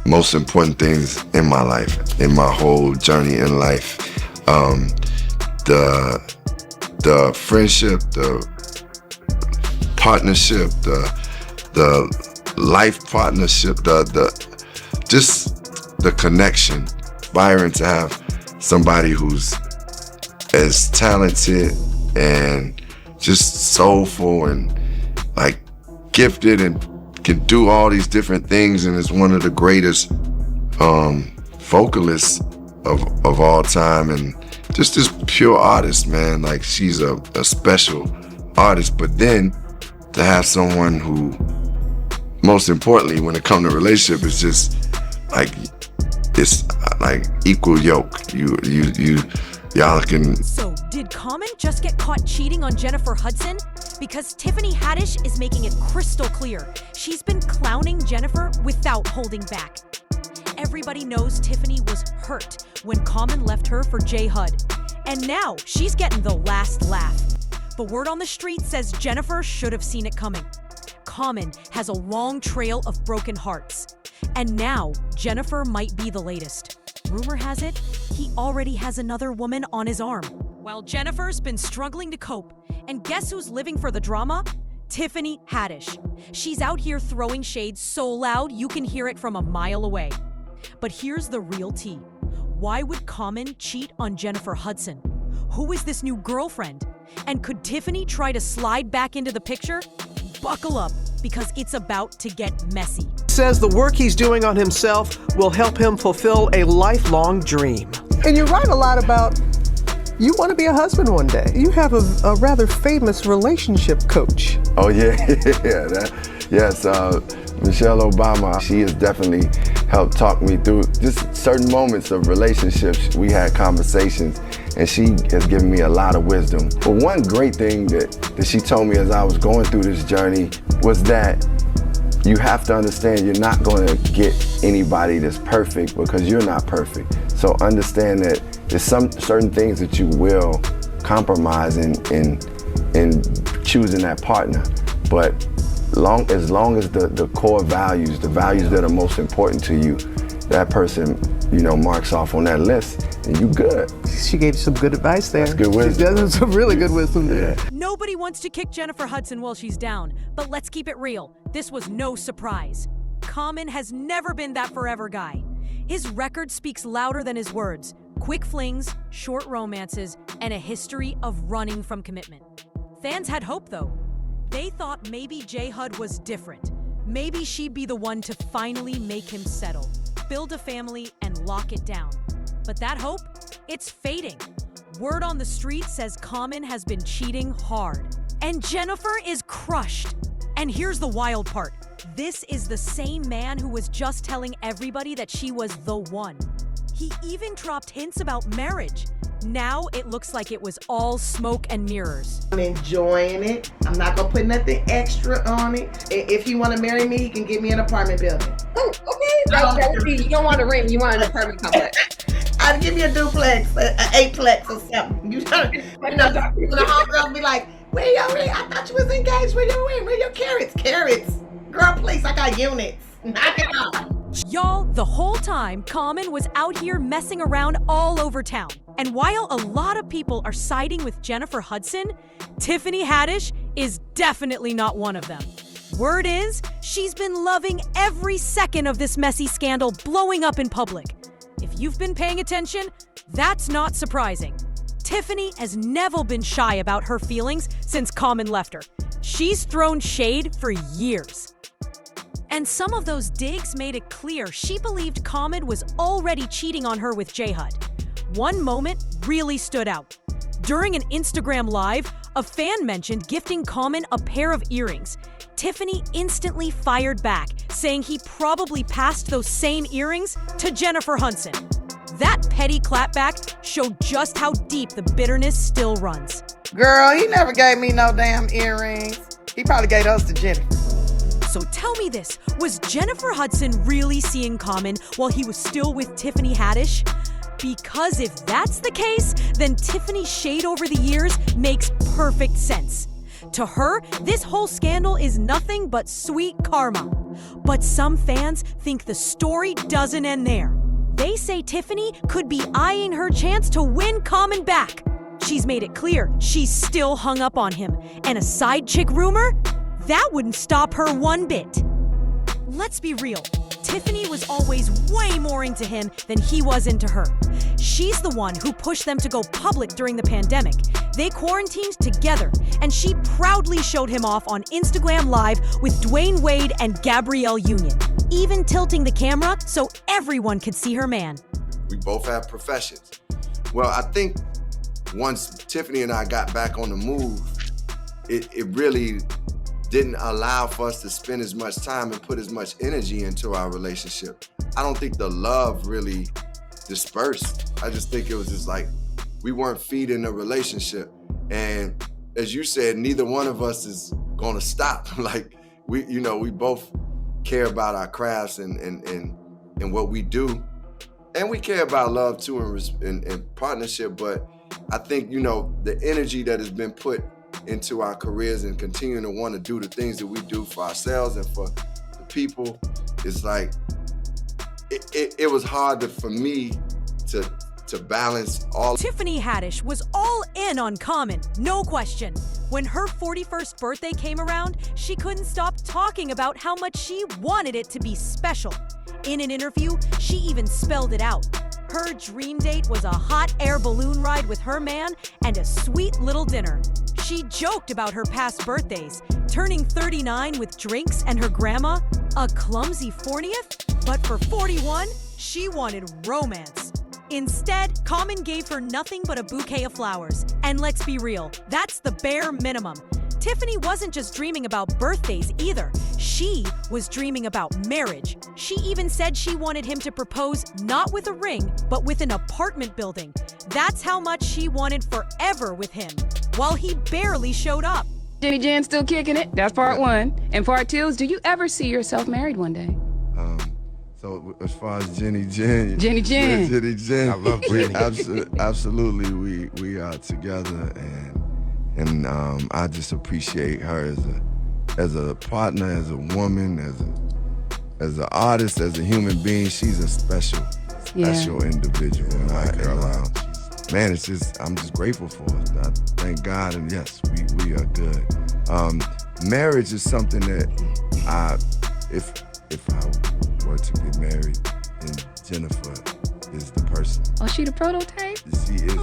most important things in my life, in my whole journey in life. The friendship, the partnership, the life partnership, just the connection. Byron, to have somebody who's as talented and just soulful and like gifted and can do all these different things, and is one of the greatest vocalists of all time, and just this pure artist, man. Like, she's a special artist. But then to have someone who, most importantly, when it comes to relationship, is just like, it's like equal yoke. Y'all can. So did Common just get caught cheating on Janifer Hudson? Because Tiffany Haddish is making it crystal clear she's been clowning Janifer without holding back. Everybody knows Tiffany was hurt when Common left her for J. Hud, and now she's getting the last laugh. The word on the street says Janifer should have seen it coming. Common has a long trail of broken hearts, and now Janifer might be the latest. Rumor has it, he already has another woman on his arm. While Janifer's been struggling to cope, and guess who's living for the drama? Tiffany Haddish. She's out here throwing shade so loud you can hear it from a mile away. But here's the real tea. Why would Common cheat on Janifer Hudson? Who is this new girlfriend? And could Tiffany try to slide back into the picture? Buckle up, because it's about to get messy. Says the work he's doing on himself will help him fulfill a lifelong dream. And you write a lot about you want to be a husband one day. You have a rather famous relationship coach. Oh yeah, yes. Michelle Obama. She has definitely helped talk me through just certain moments of relationships. We had conversations, and she has given me a lot of wisdom. But one great thing that she told me as I was going through this journey was that you have to understand you're not going to get anybody that's perfect, because you're not perfect. So understand that there's some certain things that you will compromise in choosing that partner. But as long as the core values, the values that are most important to you, that person, marks off on that list, and you good. She gave you some good advice there. That's good wisdom. She does some really good wisdom there. Nobody wants to kick Janifer Hudson while she's down, but let's keep it real. This was no surprise. Common has never been that forever guy. His record speaks louder than his words. Quick flings, short romances, and a history of running from commitment. Fans had hope, though. They thought maybe J. Hud was different. Maybe she'd be the one to finally make him settle, build a family, and lock it down. But that hope, it's fading. Word on the street says Common has been cheating hard, and Janifer is crushed. And here's the wild part. This is the same man who was just telling everybody that she was the one. He even dropped hints about marriage. Now it looks like it was all smoke and mirrors. I'm enjoying it. I'm not gonna put nothing extra on it. If he wanna marry me, he can give me an apartment building. Oh, okay. You don't want a ring, you want an apartment complex. I'd give you a duplex, an eightplex or something. You know, the homegirls be like, where your ring? I thought you was engaged. Where your ring? Where your carrots? Carrots. Girl, please, I got units. Knock it off. Y'all, the whole time, Common was out here messing around all over town. And while a lot of people are siding with Janifer Hudson, Tiffany Haddish is definitely not one of them. Word is, she's been loving every second of this messy scandal blowing up in public. If you've been paying attention, that's not surprising. Tiffany has never been shy about her feelings since Common left her. She's thrown shade for years. And some of those digs made it clear she believed Common was already cheating on her with J. Hud. One moment really stood out. During an Instagram Live, a fan mentioned gifting Common a pair of earrings. Tiffany instantly fired back, saying he probably passed those same earrings to Janifer Hudson. That petty clapback showed just how deep the bitterness still runs. Girl, he never gave me no damn earrings. He probably gave those to Jenny. So tell me this, was Janifer Hudson really seeing Common while he was still with Tiffany Haddish? Because if that's the case, then Tiffany's shade over the years makes perfect sense. To her, this whole scandal is nothing but sweet karma. But some fans think the story doesn't end there. They say Tiffany could be eyeing her chance to win Common back. She's made it clear she's still hung up on him. And a side chick rumor? That wouldn't stop her one bit. Let's be real. Tiffany was always way more into him than he was into her. She's the one who pushed them to go public during the pandemic. They quarantined together, and she proudly showed him off on Instagram Live with Dwayne Wade and Gabrielle Union, even tilting the camera so everyone could see her man. We both have professions. Well, I think once Tiffany and I got back on the move, it really didn't allow for us to spend as much time and put as much energy into our relationship. I don't think the love really dispersed. I just think it was just like we weren't feeding the relationship. And as you said, neither one of us is gonna stop. Like we both care about our crafts and what we do. And we care about love too and partnership, but I think, the energy that has been put into our careers and continuing to want to do the things that we do for ourselves and for the people, it's like, it was hard for me to balance all. Tiffany Haddish was all in on Common, no question. When her 41st birthday came around, she couldn't stop talking about how much she wanted it to be special. In an interview, she even spelled it out. Her dream date was a hot air balloon ride with her man and a sweet little dinner. She joked about her past birthdays, turning 39 with drinks and her grandma, a clumsy 40th, but for 41, she wanted romance. Instead, Common gave her nothing but a bouquet of flowers. And let's be real, that's the bare minimum. Tiffany wasn't just dreaming about birthdays either. She was dreaming about marriage. She even said she wanted him to propose not with a ring, but with an apartment building. That's how much she wanted forever with him, while he barely showed up. Jenny Jen still kicking it. That's part one. And part two is, do you ever see yourself married one day? So as far as Jenny Jen, I love Jenny. Absolutely, we are together, and I just appreciate her as a partner, as a woman, as an artist, as a human being. She's a special individual. Man, I'm just grateful for it. I thank God, and yes, we are good. Marriage is something that if I were to get married, then Janifer is the person. Oh, she the prototype? She is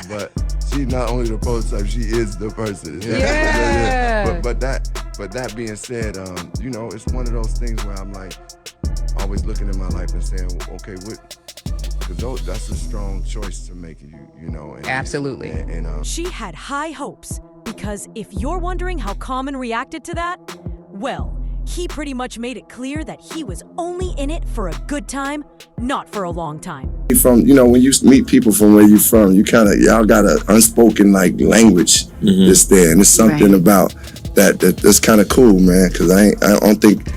but she's not only the prototype, she is the person. Yeah. But that being said, it's one of those things where I'm like always looking at my life and saying, okay, because that's a strong choice to make, And, Absolutely. She had high hopes, because if you're wondering how Common reacted to that, well, he pretty much made it clear that he was only in it for a good time, not for a long time. When you meet people from where you're from, y'all got an unspoken language that's there, and it's something about that's kind of cool, man. Because I don't think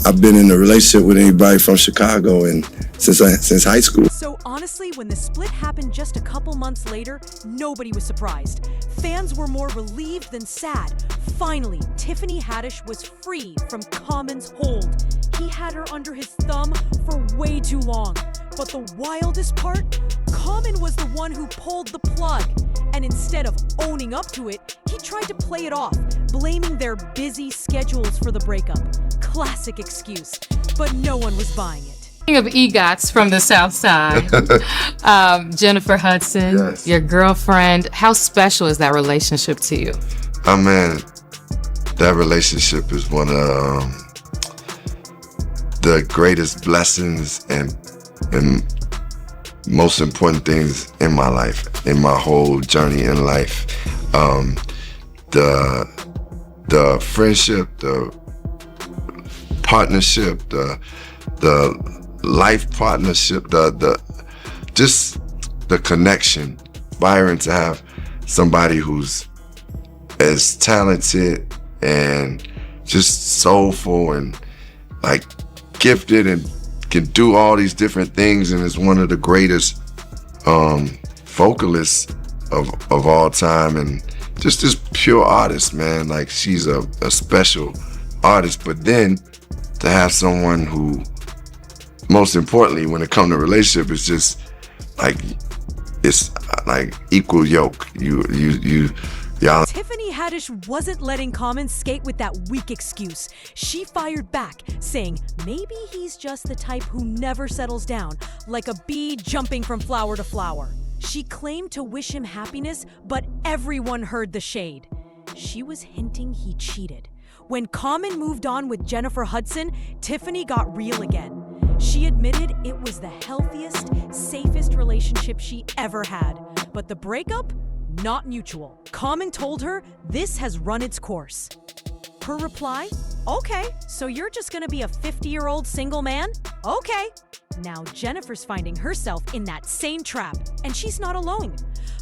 I've been in a relationship with anybody from Chicago and since high school. So honestly, when the split happened just a couple months later, nobody was surprised. Fans were more relieved than sad. Finally, Tiffany Haddish was free from Common's hold. He had her under his thumb for way too long. But the wildest part? Common was the one who pulled the plug. And instead of owning up to it, he tried to play it off, blaming their busy schedules for the breakup. Classic excuse. But no one was buying it. Of EGOTs from the South Side, Janifer Hudson, yes. Your girlfriend. How special is that relationship to you? Oh man, that relationship is one of the greatest blessings and most important things in my life, in my whole journey in life. The friendship, the partnership, the life partnership, just the connection. Byron, to have somebody who's as talented and just soulful and gifted and can do all these different things, and is one of the greatest vocalists of all time, and just this pure artist, man. She's a special artist, but then to have someone who, most importantly, when it comes to relationship, it's just like, it's like equal yoke. Y'all. Tiffany Haddish wasn't letting Common skate with that weak excuse. She fired back, saying maybe he's just the type who never settles down, like a bee jumping from flower to flower. She claimed to wish him happiness, but everyone heard the shade. She was hinting he cheated. When Common moved on with Janifer Hudson, Tiffany got real again. She admitted it was the healthiest, safest relationship she ever had. But the breakup? Not mutual. Common told her this has run its course. Her reply? Okay, so you're just gonna be a 50-year-old single man? Okay. Now Jennifer's finding herself in that same trap, and she's not alone.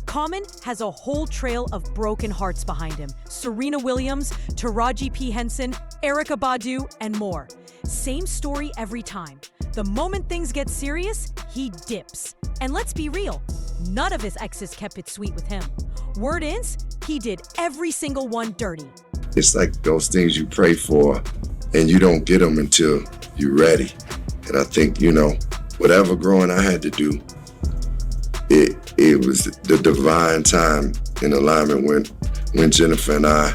Common has a whole trail of broken hearts behind him. Serena Williams, Taraji P. Henson, Erykah Badu, and more. Same story every time. The moment things get serious, he dips. And let's be real, none of his exes kept it sweet with him. Word is, he did every single one dirty. It's like those things you pray for and you don't get them until you're ready. And I think, whatever growing I had to do, it was the divine time in alignment when Janifer and I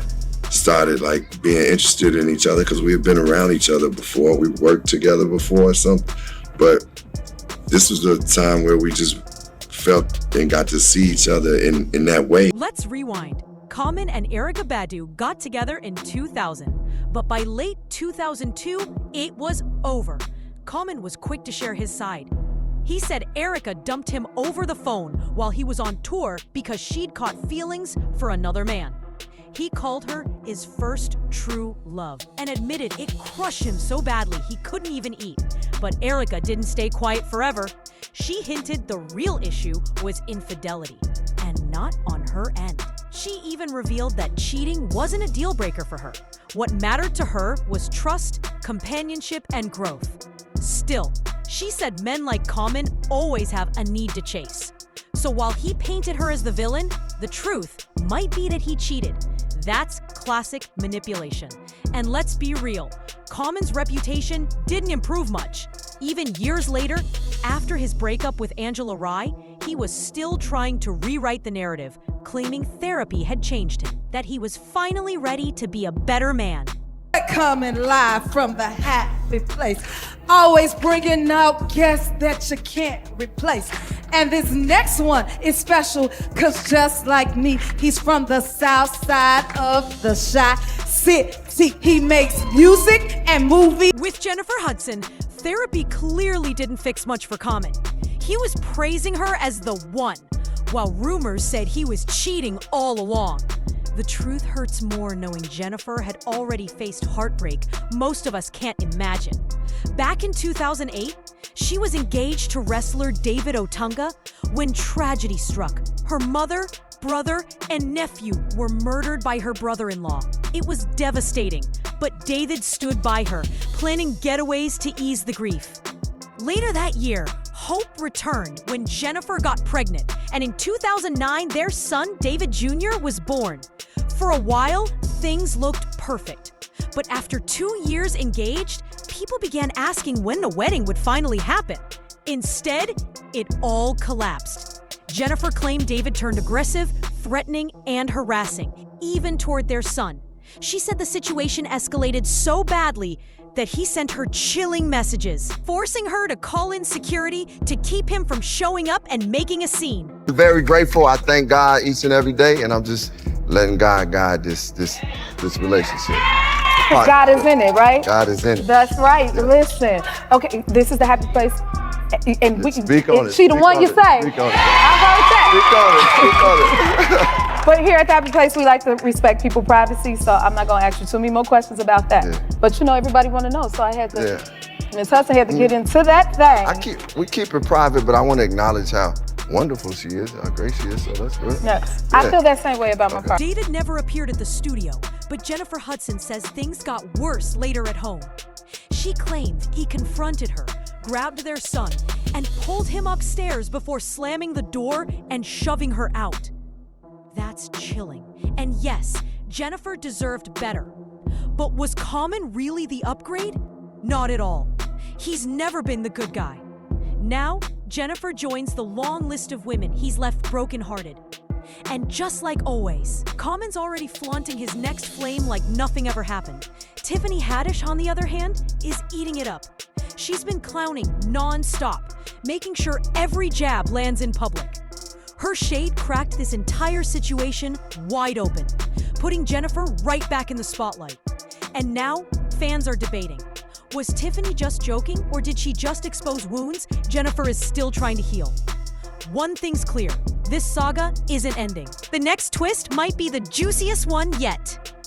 started like being interested in each other, because we had been around each other before. We worked together before or something. But this was the time where we just felt and got to see each other in that way. Let's rewind. Common and Erykah Badu got together in 2000, but by late 2002, it was over. Common was quick to share his side. He said Erykah dumped him over the phone while he was on tour because she'd caught feelings for another man. He called her his first true love and admitted it crushed him so badly he couldn't even eat. But Erykah didn't stay quiet forever. She hinted the real issue was infidelity, and not on her end. She even revealed that cheating wasn't a deal breaker for her. What mattered to her was trust, companionship, and growth. Still, she said men like Common always have a need to chase. So while he painted her as the villain, the truth might be that he cheated. That's classic manipulation. And let's be real, Common's reputation didn't improve much. Even years later, after his breakup with Angela Rye, he was still trying to rewrite the narrative, claiming therapy had changed him, that he was finally ready to be a better man. Coming live from the happy place, always bringing out guests that you can't replace. And this next one is special, cause just like me, he's from the south side of the Chi City. He makes music and movies. With Janifer Hudson, therapy clearly didn't fix much for Common. He was praising her as the one, while rumors said he was cheating all along. The truth hurts more knowing Janifer had already faced heartbreak most of us can't imagine. Back in 2008, she was engaged to wrestler David Otunga when tragedy struck. Her mother, brother, and nephew were murdered by her brother-in-law. It was devastating, but David stood by her, planning getaways to ease the grief. Later that year, hope returned when Janifer got pregnant, and in 2009, their son, David Jr., was born. For a while, things looked perfect. But after 2 years engaged, people began asking when the wedding would finally happen. Instead, it all collapsed. Janifer claimed David turned aggressive, threatening, and harassing, even toward their son. She said the situation escalated so badly that he sent her chilling messages, forcing her to call in security to keep him from showing up and making a scene. Very grateful. I thank God each and every day, and I'm just letting God guide this relationship. God is in it, right? God is in it. That's right. Listen. Okay, this is the happy place. And we can speak on it. She the one you say. Speak on it. I heard that. Speak on it. But here at the happy place, we like to respect people's privacy, so I'm not gonna ask you too many more questions about that. Yeah. But everybody wanna know, so I had to. Ms. Hudson had to get into that thing. We keep it private, but I want to acknowledge how wonderful she is, how great she is, so that's good. Yes, I feel that same way about my partner. David never appeared at the studio, but Janifer Hudson says things got worse later at home. She claimed he confronted her, grabbed their son, and pulled him upstairs before slamming the door and shoving her out. That's chilling. And yes, Janifer deserved better. But was Common really the upgrade? Not at all. He's never been the good guy. Now, Janifer joins the long list of women he's left brokenhearted. And just like always, Common's already flaunting his next flame like nothing ever happened. Tiffany Haddish, on the other hand, is eating it up. She's been clowning non-stop, making sure every jab lands in public. Her shade cracked this entire situation wide open, putting Janifer right back in the spotlight. And now, fans are debating. Was Tiffany just joking, or did she just expose wounds Janifer is still trying to heal? One thing's clear, this saga isn't ending. The next twist might be the juiciest one yet.